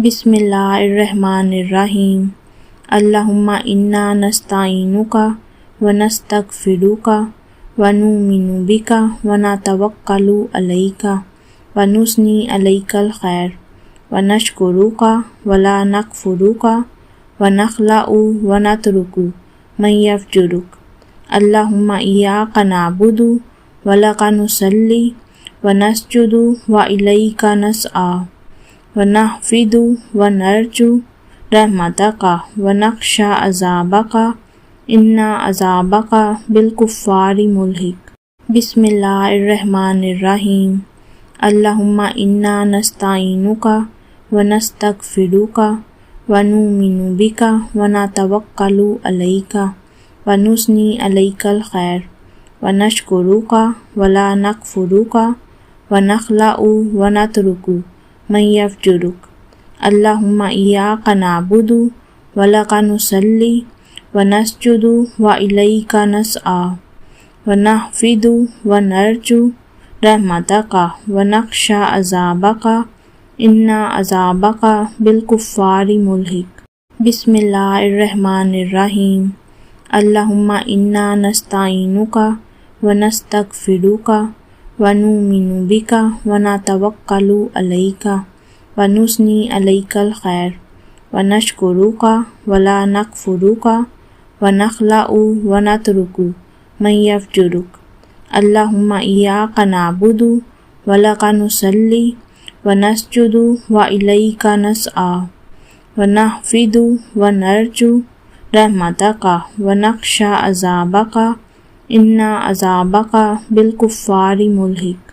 بسم اللہ الرحمن الرحیم اللہم انا نستعینک ونستغفرک ونؤمن بک ونتوکل علیک ونثنی علیک الخیر ونشکرک ولا نکفرک ونخلع ونترک من یفجرک اللہم ایاک نعبد ولک نصلی ونسجد والیک نسعی ونحفظ ونرجو رحمتک ونخشى عذابک ان عذابک بالکفار ملحق۔ بسم اللہ الرحمن الرحیم اللہم انا نستعینک ونستغفرک ونؤمن بک ونتوکل علیک ونثنی علیک الخیر ونشکرک ولا نکفرک ونخلع ونترک من یفجرک اللہم ایاک نعبد ولک نصلی ونسجد والیک نسعی ونحفظ ونرجو رحمتک ونخشى عذابک ان عذابک بالکفار ملحق۔ بسم اللہ الرحمن الرحیم اللہم انا نستعینک ونستغفرک ونؤمن بک ونتوکل علیک ونثنی علیک الخیر ونشکرک ولا نکفرک ونخلع ونترک من یفجرک اللہم ایاک نعبد ولک نصلی ونسجد والیک نسعی ونحفظ ونرجو رحمتک ونخشى عذابک ان عذابک بالکفار ملحق۔